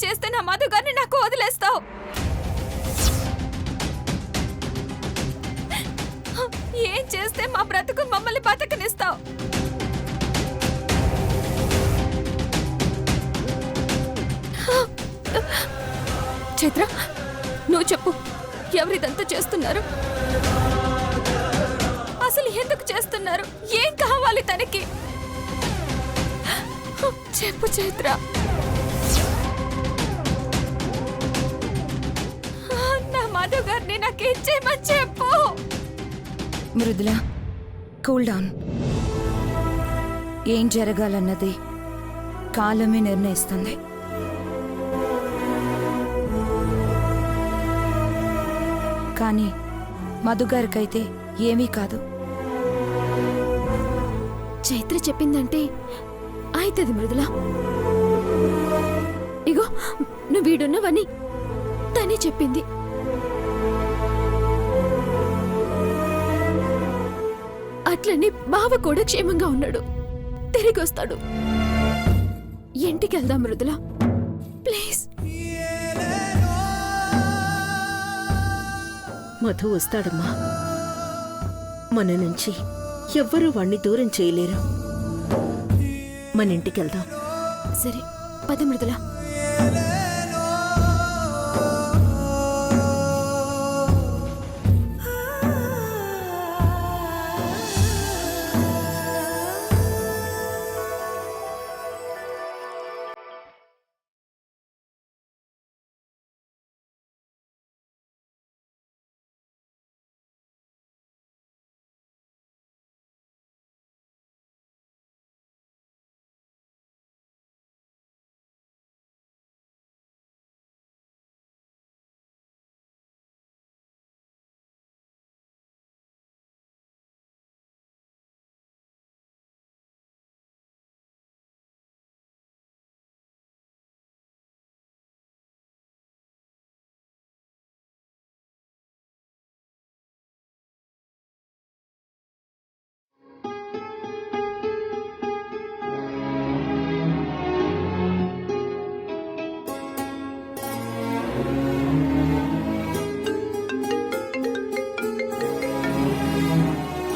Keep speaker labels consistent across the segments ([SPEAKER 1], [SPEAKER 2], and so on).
[SPEAKER 1] చేస్తే నా మధు గారిని నాకు వదిలేస్తావు? ఏం చేస్తే మా బ్రతుకు మమ్మల్ని బతకనిస్తావు? చైత్ర, నువ్వు చెప్పు, ఎవరిదంతా చేస్తున్నారు? అసలు ఎందుకు చేస్తున్నారు? ఏం కావాలి తనకి? చెప్పు చైత్ర. నా మధు గారిని నాకు ఇచ్చేయమని చెప్పు.
[SPEAKER 2] Mridula, cool down. ఏం జరగాలన్నది కాలమే నిర్ణయిస్తుంది. కానీ మధుగారికైతే ఏమీ కాదు.
[SPEAKER 1] చైత్ర చెప్పిందంటే అయితది మృదుల. ఇగో నువ్వు వీడున్నవని తనే చెప్పింది. అట్లని బావ కూడా క్షేమంగా ఉన్నాడు, తిరిగి వస్తాడు. ఇంటికి వెళ్దాం మృదుల, ప్లీజ్.
[SPEAKER 3] మధు వస్తాడమ్మా. మన నుంచి ఎవ్వరూ వాణ్ణి దూరం చేయలేరు. మన ఇంటికెళ్దాం.
[SPEAKER 1] సరే పద మృదుల.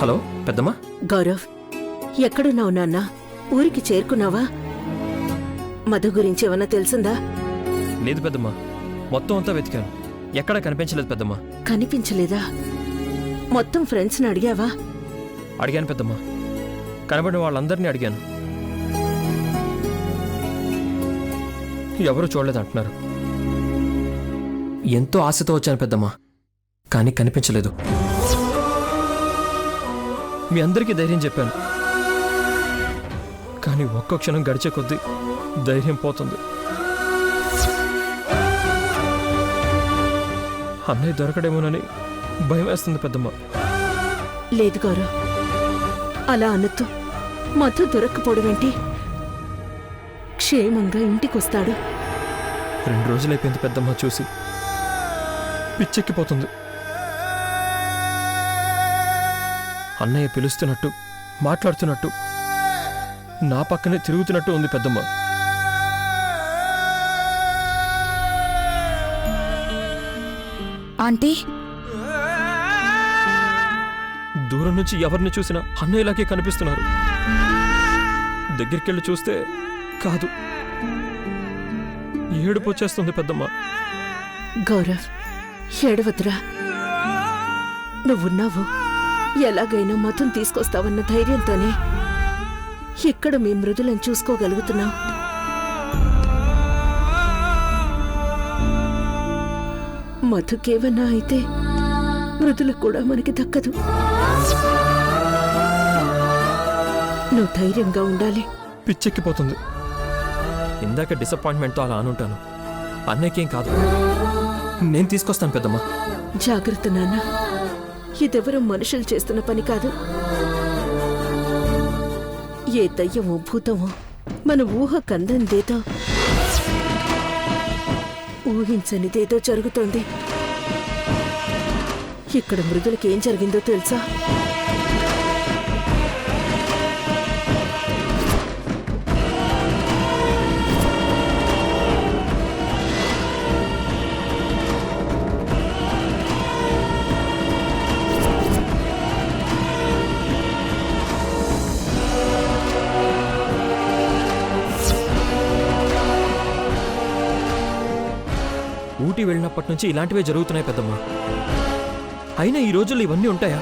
[SPEAKER 4] హలో పెద్దమ్మా.
[SPEAKER 3] గౌరవ్, ఎక్కడున్నావు నాన్న? ఊరికి చేరుకున్నావా? మధు గురించి ఏమన్నా తెలిసిందా?
[SPEAKER 4] లేదు పెద్దమ్మా, మొత్తం అంతా వెతికాను, ఎక్కడా కనిపించలేదు పెద్దమ్మా.
[SPEAKER 3] కనిపించలేదా? మొత్తం ఫ్రెండ్స్ని అడిగావా?
[SPEAKER 4] అడిగాను పెద్దమ్మా, కనబడిన వాళ్ళందరినీ అడిగాను. ఎవరూ చూడలేదంటున్నారు. ఎంతో ఆశతో వచ్చాను పెద్దమ్మా, కానీ కనిపించలేదు. మీ అందరికీ ధైర్యం చెప్పాను, కానీ ఒక్కో క్షణం గడిచే కొద్దీ ధైర్యం పోతుంది. అన్నయ్య దొరకడేమోనని భయం వేస్తుంది పెద్దమ్మ.
[SPEAKER 3] లేదు గౌరవ్, అలా అనొద్దు. మధు దొరక్కపోవడమేంటి? క్షేమంగా ఇంటికొస్తాడు.
[SPEAKER 4] 2 రోజులైపోయింది పెద్దమ్మ చూసి, పిచ్చెక్కిపోతుంది. అన్నయ్య పిలుస్తున్నట్టు, మాట్లాడుతున్నట్టు, నా పక్కనే తిరుగుతున్నట్టు ఉంది పెద్దమ్మ.
[SPEAKER 2] ఆంటీ,
[SPEAKER 4] దూరం నుంచి ఎవరిని చూసినా అన్నయ్యలాగే కనిపిస్తున్నారు. దగ్గరికెళ్ళి చూస్తే కాదు, ఏడుపు వచ్చేస్తుంది పెద్దమ్మ.
[SPEAKER 3] గౌరవ్, ఏడవద్దురా. నువ్వున్నావు, ఎలాగైనా మధుని తీసుకొస్తావన్న ధైర్యంతోనే ఇక్కడ మీ మృదులను చూసుకోగలుగుతున్నావు. మధుకేవన్నా అయితే మృదులు కూడా మనకి దక్కదు. నువ్వు ధైర్యంగా ఉండాలి.
[SPEAKER 4] పిచ్చెక్కిపోతుంది. ఇందాక డిసప్పాయింట్మెంట్తో అలా అనుంటాను. అన్నయ్యకేం కాదు, నేను తీసుకొస్తాను పెద్దమ్మ.
[SPEAKER 3] జాగ్రత్త నాన్న, ఇదెవరో మనుషులు చేస్తున్న పని కాదు. ఏ దయ్యమో భూతమో మన ఊహ కందందేదో, ఊహించనిదేదో జరుగుతోంది. ఇక్కడ మృదులకి ఏం జరిగిందో తెలుసా?
[SPEAKER 4] డ్యూటీ వెళ్ళినప్పటి నుంచి ఇలాంటివే జరుగుతున్నాయి పెద్దమ్మ. అయినా ఈ రోజుల్లో ఇవన్నీ ఉంటాయా?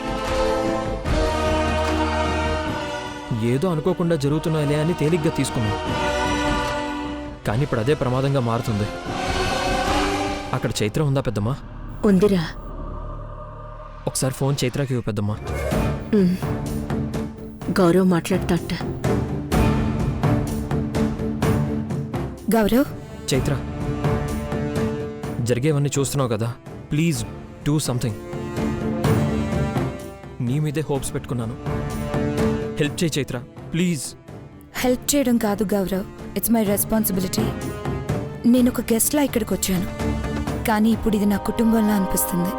[SPEAKER 4] ఏదో అనుకోకుండా జరుగుతున్నాయిలే అని తేలిగ్గా తీసుకున్నాం. కానీ ఇప్పుడు అదే ప్రమాదంగా మారుతుంది. అక్కడ చైత్ర ఉందా పెద్దమ్మా?
[SPEAKER 3] ఉందిరా.
[SPEAKER 4] ఒకసారి ఫోన్ చైత్రకి ఇవ్వు పెద్దమ్మా.
[SPEAKER 3] గౌరవ్ మాట్లాడతాట.
[SPEAKER 2] గౌరవ్,
[SPEAKER 4] చైత్ర, జరిగేవన్నీ చూస్తున్నావు కదా, ప్లీజ్ డూ సంథింగ్. నీ మీదే హోప్స్ పెట్టుకున్నాను. హెల్ప్ చేయి చైత్ర, ప్లీజ్.
[SPEAKER 2] హెల్ప్ చేయడం కాదు గౌరవ్, ఇట్స్ మై రెస్పాన్సిబిలిటీ. నేను ఒక గెస్ట్లా ఇక్కడికి వచ్చాను, కానీ ఇప్పుడు ఇది నా కుటుంబంలా అనిపిస్తుంది.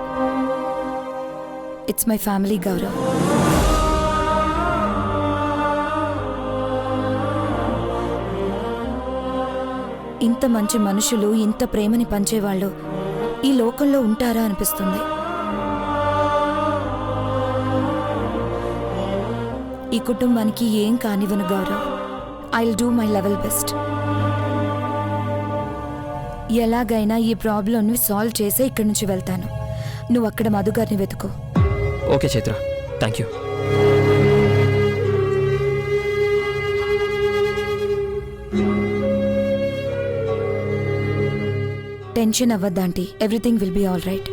[SPEAKER 2] It's my family Gaurav. ఇంత మంచి మనుషులు, ఇంత ప్రేమని పంచేవాళ్ళు ఈ లోకంలో ఉంటారా అనిపిస్తుంది. ఈ కుటుంబానికి ఏం కానివ్వను Gaurav. I will do my level best. ఎలాగైనా ఈ ప్రాబ్లంని సాల్వ్ చేసే ఇక్కడి నుంచి వెళ్తాను. నువ్వు అక్కడ మధు గారిని వెతుకో.
[SPEAKER 4] Okay Chaitra, thank you.
[SPEAKER 2] Tension అవ్వద్దాంటీ, everything will be all right.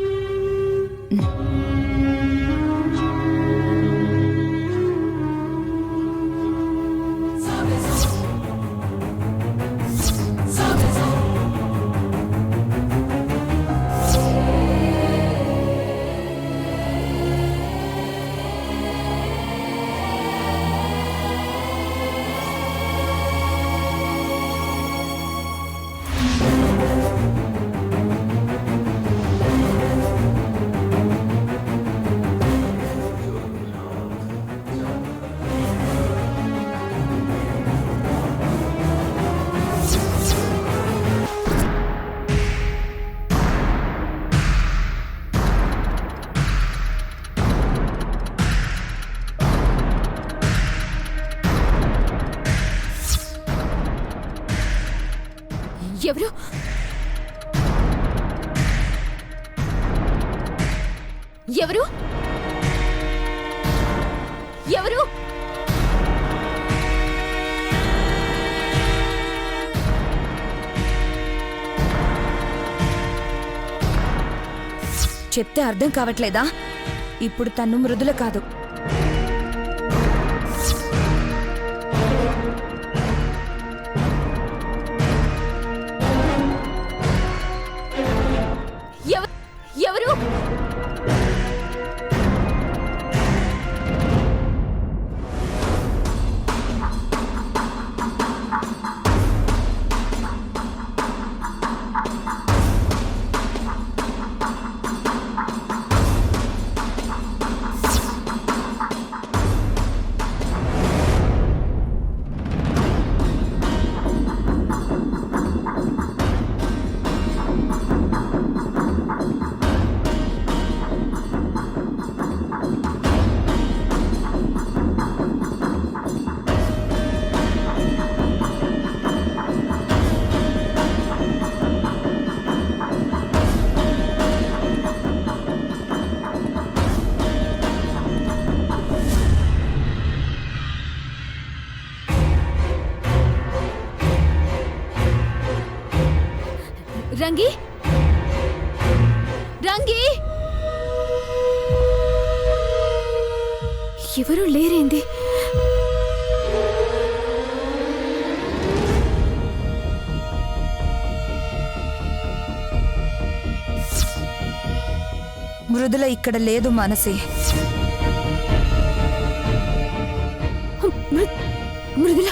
[SPEAKER 1] ఎవరు? ఎవరు? ఎవరు?
[SPEAKER 2] చెప్తే అర్థం కావట్లేదా? ఇప్పుడు తను మృదుల కాదు.
[SPEAKER 1] ఎవరు? రంగి, రంగి, ఎవరు లేరేంది?
[SPEAKER 2] మృదుల ఇక్కడ లేదు మనసే.
[SPEAKER 1] మృదుల,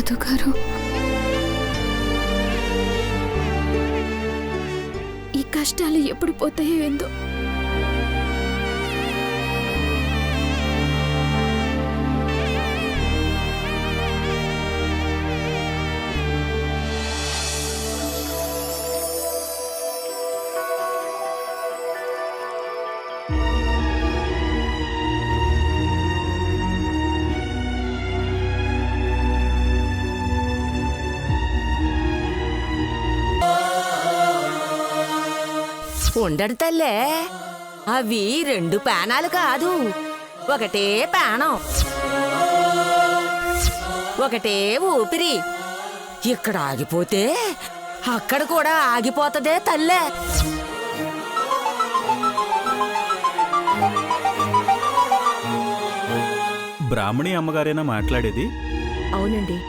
[SPEAKER 1] మధు గారు, ఈ కష్టాలు ఎప్పుడు పోతాయో ఏందో.
[SPEAKER 5] ఉండడు తల్లే, అవి 2 పేనాలు కాదు, ఒకటే పేనం, ఒకటే ఊపిరి. ఇక్కడ ఆగిపోతే అక్కడ కూడా ఆగిపోతదే తల్లే.
[SPEAKER 6] బ్రాహ్మణి అమ్మగారేనా మాట్లాడేది?
[SPEAKER 3] అవునండి,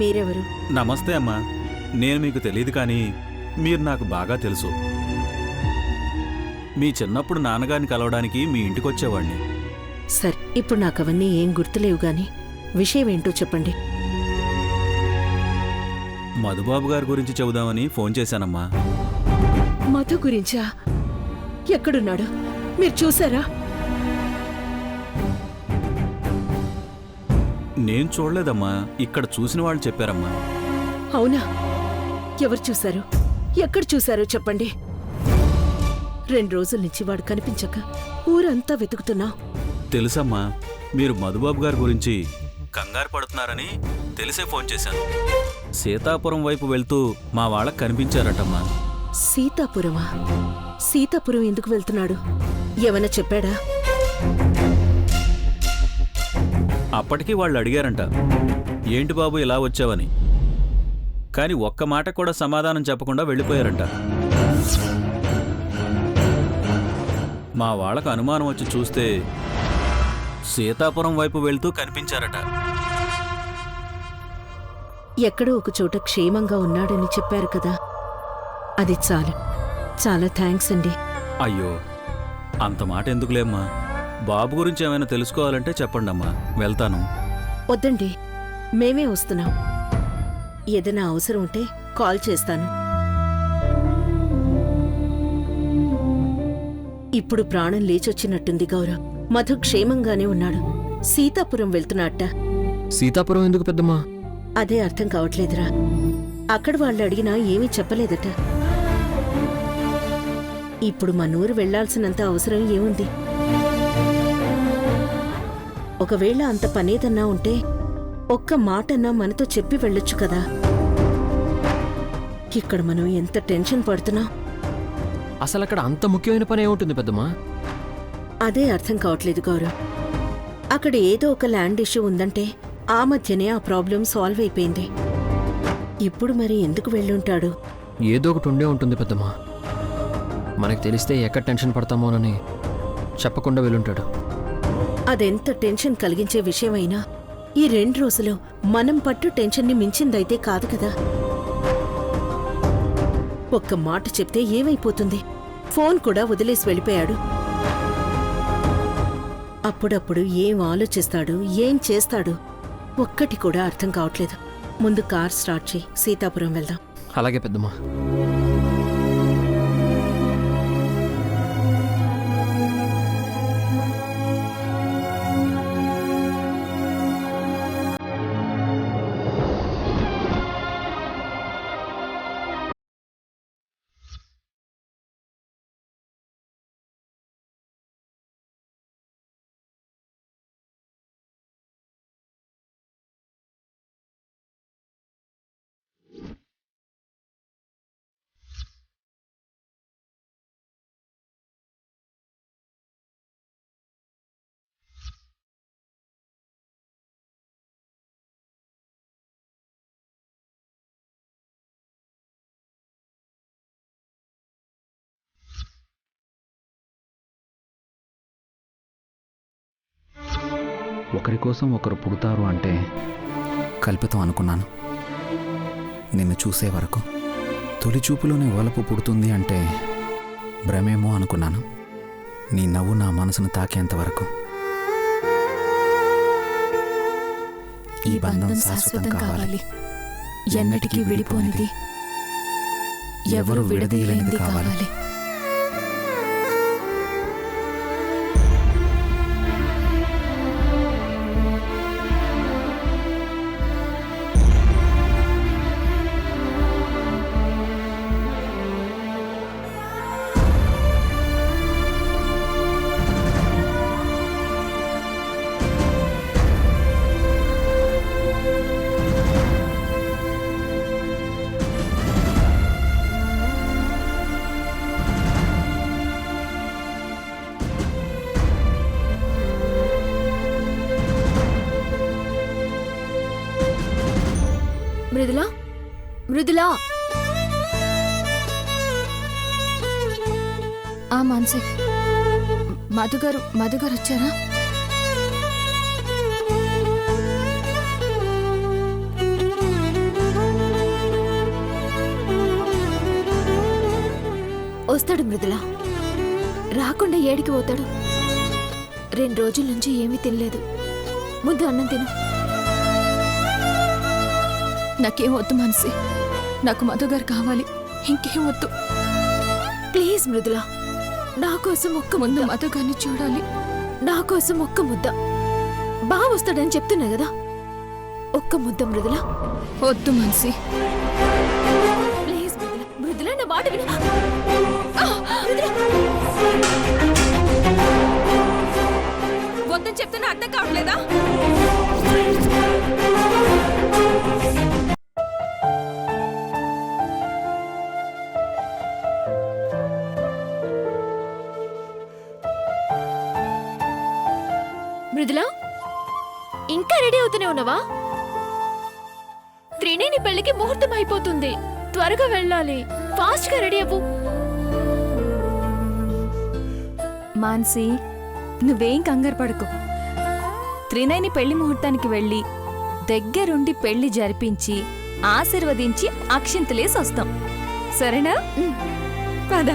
[SPEAKER 3] మీరెవరు?
[SPEAKER 6] నమస్తే అమ్మా. నేను మీకు తెలియదు కానీ మీరు నాకు బాగా తెలుసు. మీ చిన్నప్పుడు నాన్నగారిని కలవడానికి మీ ఇంటికొచ్చేవాడిని.
[SPEAKER 3] సరే, ఇప్పుడు నాకు అవన్నీ ఏం గుర్తులేవు గాని విషయం ఏంటో చెప్పండి.
[SPEAKER 6] మధుబాబు గారి గురించి చెబుదామని ఫోన్ చేశానమ్మా.
[SPEAKER 3] మధు గురించా? ఎక్కడున్నాడు? మీరు చూసారా?
[SPEAKER 6] నేను చూడలేదమ్మా, ఇక్కడ చూసిన వాళ్ళు చెప్పారమ్మా.
[SPEAKER 3] అవునా? ఎవరు చూశారు? ఎక్కడ చూశారో చెప్పండి. 2 రోజుల నుంచి వాడు కనిపించక ఊరంతా వెతుకుతున్నా.
[SPEAKER 6] తెలుసమ్మా, మీరు మధుబాబు గారి గురించి కంగారు పడుతున్నారని తెలిసే ఫోన్ చేశాను. సీతాపురం వైపు వెళ్తూ మా వాళ్ళకి కనిపించారటమ్మా.
[SPEAKER 3] సీతాపురమా? సీతాపురం ఎందుకు వెళ్తున్నాడు? ఏమన్నా చెప్పాడా?
[SPEAKER 6] అప్పటికీ వాళ్ళు అడిగారంట, ఏంటి బాబు ఇలా వచ్చావని. కానీ ఒక్క మాట కూడా సమాధానం చెప్పకుండా వెళ్ళిపోయారంట. మా వాళ్ళకు అనుమానం వచ్చి చూస్తే సీతాపురం వైపు వెళ్తూ కనిపించారట.
[SPEAKER 3] ఎక్కడో ఒక చోట క్షేమంగా ఉన్నాడని చెప్పారు కదా, అది చాలు. చాలా థ్యాంక్స్ అండి.
[SPEAKER 6] అయ్యో, అంత మాట ఎందుకులేమ్మా. బాబు గురించి ఏమైనా తెలుసుకోవాలంటే చెప్పండమ్మా, వెళ్తాను.
[SPEAKER 3] వద్దండి, మేమే వస్తున్నాం. ఏదైనా అవసరం ఉంటే కాల్ చేస్తాను. ఇప్పుడు ప్రాణం లేచొచ్చినట్టుంది గౌరవ్. మధు క్షేమంగానే ఉన్నాడు. సీతాపురం వెళ్తున్నట్ట.
[SPEAKER 4] సీతాపురం ఎందుకు పెద్దమ్మా?
[SPEAKER 3] అదే అర్థం కావట్లేదురా. అక్కడ వాళ్ళు అడిగినా ఏమీ చెప్పలేదట. ఇప్పుడు మనూరు వెళ్లాల్సినంత అవసరం ఏముంది? ఒకవేళ అంత పనేదన్నా ఉంటే ఒక్క మాటన్నా మనతో చెప్పి వెళ్ళొచ్చు కదా. ఇక్కడ మనం ఎంత టెన్షన్ పడుతున్నాం.
[SPEAKER 4] అసలు అక్కడ అంత ముఖ్యమైన పని ఏముంటుంది పెద్దమ్మా?
[SPEAKER 3] అదే అర్థం కావట్లేదు గౌరవ్. అక్కడ ఏదో ఒక ల్యాండ్ ఇష్యూ ఉందంటే ఆ మధ్యనే ఆ ప్రాబ్లం సాల్వ్ అయిపోయింది. ఇప్పుడు మరి ఎందుకు వెళ్ళుంటాడు?
[SPEAKER 4] ఏదో ఒకటి ఉండే ఉంటుంది పెద్దమ్మా. మనకు తెలిస్తే ఎక్కడ టెన్షన్ పడతామోనని చెప్పకుండా వెళ్ళుంటాడు.
[SPEAKER 3] అదెంత టెన్షన్ కలిగించే విషయమైనా ఈ 2 రోజులు మనం పట్టు టెన్షన్ని మించిందైతే కాదు కదా. ఒక్క మాట చెప్తే ఏమైపోతుంది? ఫోన్ కూడా వదిలేసి వెళ్ళిపోయాడు. అప్పుడప్పుడు ఏం ఆలోచిస్తాడు, ఏం చేస్తాడు, ఒక్కటి కూడా అర్థం కావట్లేదు. ముందు కార్ స్టార్ట్ చేయి, సీతాపురం వెళ్దాం.
[SPEAKER 4] అలాగే పెద్దమ్మా.
[SPEAKER 7] ఒకరి కోసం ఒకరు పుడతారు అంటే కల్పితం అనుకున్నాను. నిన్ను చూసే వరకు తొలి చూపులోనే వలపు పుడుతుంది అంటే భ్రమేమో అనుకున్నాను. నీ నవ్వు నా మనసును తాకేంత వరకు ఈ బంధం శాశ్వతం కావాలి. ఎన్నటికీ విడిపోనిది, ఎవరు విడదీయలేనిది కావాలి.
[SPEAKER 1] మృదులా, మృదులా. ఆ మాన్సి, మధుగారు వచ్చారా? వస్తాడు మృదులా, రాకుండా ఏడికి పోతాడు. 2 రోజుల నుంచి ఏమీ తినలేదు. ముందు అన్నం తిను. నాకేం వద్దు మాన్సి, నాకు మధుగారు కావాలి, ఇంకేం వద్దు. ప్లీజ్ మృదులా, నా కోసం ఒక్క ముందు మధుగారిని చూడాలి. నా కోసం ఒక్క ముద్ద. బా వస్తాడని చెప్తున్నా కదా, ఒక్క ముద్ద మృదులా. వద్దు మాన్సి, ప్లీజ్ మృదులా. మృదులా, నా మాట విను. వద్దని చెప్తున్నా అర్థం కావట్లేదా? మృదులా, ఇంకా రెడీ అవుతూనే ఉన్నావా? త్రినేని పెళ్లికి ముహూర్తం అయిపోతుంది. త్వరగా వెళ్ళాలి. ఫాస్ట్ గా రెడీ అవ్వు.
[SPEAKER 2] మాన్సి, నువ్వేం కంగారు పడకు. త్రినయని పెళ్లి ముహూర్తానికి వెళ్ళి దగ్గరుండి పెళ్లి జరిపించి ఆశీర్వదించి అక్షింతలేసి వస్తాం. సరేనా? పద.